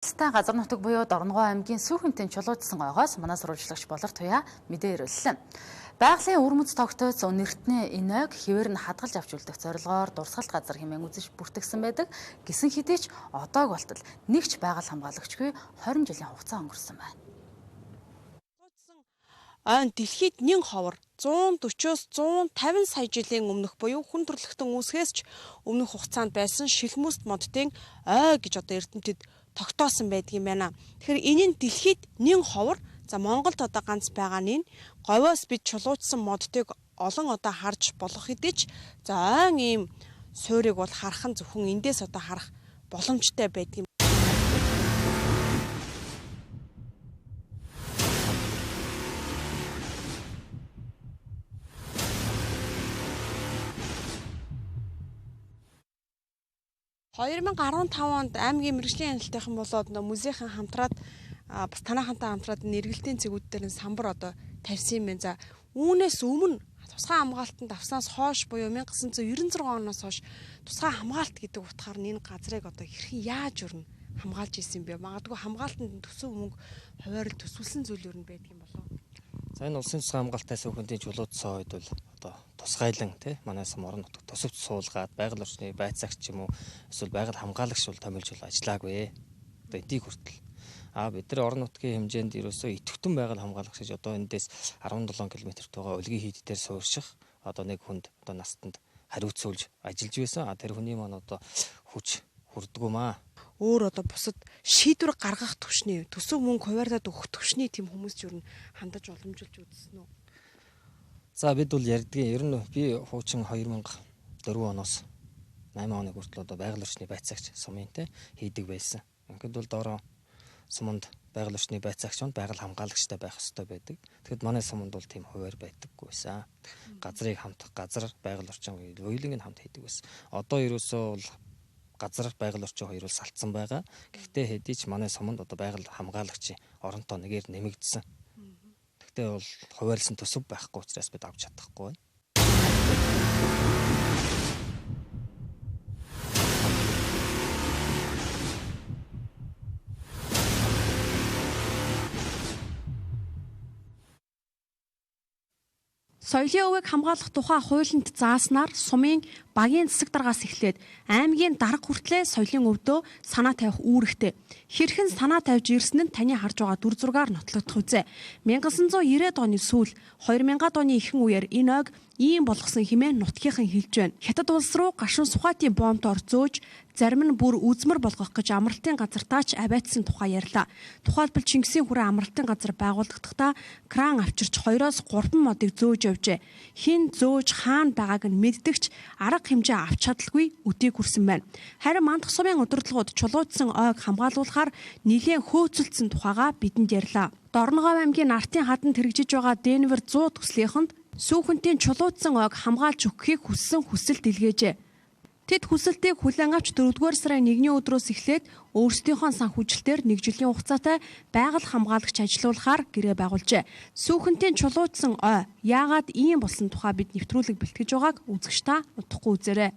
Та газар нутаг буюу Дорногов аймгийн Сүүхэнтэн чулуудсан ойгоос манай сурвалжлагч Болор Туяа мэдээ ирүүллээ. Байгалийн өвөрмөц тогтооц өнөртний энэ ойг хэвээр нь хадгалж авч үлдэх зорилгоор дурсгалт газар хэмээн үзэж бүртгэсэн байдаг. Гэсэн хэдий ч одоог болтол нэг ч байгаль хамгаалагчгүй 20 жилийн хугацаа өнгөрсөн байна. Ойн дэлхийд нэг ховор 140-оос 150 сая жилийн өмнөх буюу хүн төрөлхтөн үүсгээс ч өмнөх хугацаанд байсан шилмүст модтын ой гэж одоо эрдэмтэд тогтоосон байдаг юм байна. Тэгэхээр энэ нь дэлхийд нэг ховор Монголд одоо ганц байгаа нь говьоос бид чулуучсан модтыг олон одоо харж болох хэдий ч ойн ийм суурийг бол харах нь зөвхөн эндээс одоо харах боломжтой байдаг юм. (2015) онд аймгийн мэргэжлийн хяналтынхан болоод музейхэн хамтраад бас танаахантай хамтраад эргэлтийн цэгүүд дээр нь самбар одоо тавьсан юм байна. За үүнээс өмнө тусгай хамгаалтанд авснаас хойш буюу 1996 оноос хойш тусгай хамгаалт гэдэг утгаар энэ газрыг одоо хэрхэн яаж өрнө хамгаалж исэн бэ? Магадгүй хамгаалтанд төсөв мөнгө хуваарь төсвөлсөн зүйл юу байдаг юм болов? За энэ улсын тусгай хамгаалалттай Сүүхэнтэн чулуудсан үед бол одоо тусгайлан манай сум орон нутагт тосовч суулгаад байгаль орчны байцаагч юм уу эсвэл байгаль хамгаалагч бол томилж бол ажиллаагүй. Одоо эдийг хүртэл бид нар орон нутгийн хэмжээнд ерөөсөө идэвхтэн байгаль хамгаалагч гэж одоо эндээс 17 км-т байгаа Өлгийн хийд дээр суурших одоо нэг хүнд одоо настанд хариуцуулж ажиллаж байсан. Тэр хүний маань одоо хүч хүрдгүү маа. Өөр одоо бусад шийдвэр гаргах төвшний төсөв мөнгө хуваарлаад өгөх төвшний тийм хүмүүс ч юу хандаж уламжилж үзсэн үү? За бид бол ярьдгийн ер нь би хуучин 2004 оноос 8 оны хүртэл одоо байгаль орчны байцаагч сумын хийдэг байсан. Ингээд бол доороо суманд байгаль орчны байцаагч нь байгаль хамгаалагчтай байх ёстой байдаг. Тэгэхэд манай суманд бол тийм хуваар байдаггүй байсан. Газрыг хамтах газар байгаль орчин хоёуланг нь хамт хийдэг байсан. Одоо ерөөсөө бол газар байгаль орчин хоёр бол салтсан байгаа. Гэхдээ хэдий ч манай суманд одоо байгаль хамгаалагчийн оронтой нэгээр нэмэгдсэн. Гэхдээ бол хуваарлсан төсөв байхгүй учраас бид авч чадахгүй. Соёлын өвөг хамгаалах тухай хуулинд зааснаар сумын багийн засаг даргаас эхлээд аймгийн дарга хүртлээр соёлын өвдөө санаа тавих үүрэгтэй. Хэрхэн санаа тавьж ирсэн нь таны харж байгаа дүр зургаар нотлогдох үзье. 1990-ад оны сүүл 2000-ад оны ихэнх үеэр энэ ойг ийм болгосон хэмээн нутгийнхан хэлж байна. Хятад улс руу гашуун Сухатын бомбоор зөөж зарим нь бүр үзмэр болгох гэж амралтын газартаач аваатсан тухай ярьлаа. Тухайлбал Чингисийн хүрээ амралтын газар байгууллагахдаа кран авчирч 2-3 модыг зөөж явжээ. Хин зөөж хаана байгааг нь мэддэгч арга хэмжээ авч чадалгүй өдийг хүрсэн байна. Харин мандах сумын удирдлагууд чулуудсан ойг хамгаалуулахаар нэлээд хөөцөлдсөн тухайга бидэнд ярьлаа. Дорногов аймгийн Артын хаданд хэрэгжиж байгаа Денвер 100 төслийнхэнд Сүүхэнтэн чулуудсан ойг хамгаалж өгөхийг хүссэн хүсэлт илгээжээ. Тэд хүсэлтийг хүлээн авч 4-р сарын 1-ний өдрөөс эхлээд өөрсдийнхөө санхүүжилтээр 1 жилийн хугацаатай байгаль хамгаалагч ажилуулахаар гэрээ байгуулжээ. Сүүхэнтэн чулуудсан ой яагаад ийм болсон тухай бид нэвтрүүлэг бэлтгэж байгааг үзэгч та удахгүй үзээрэй.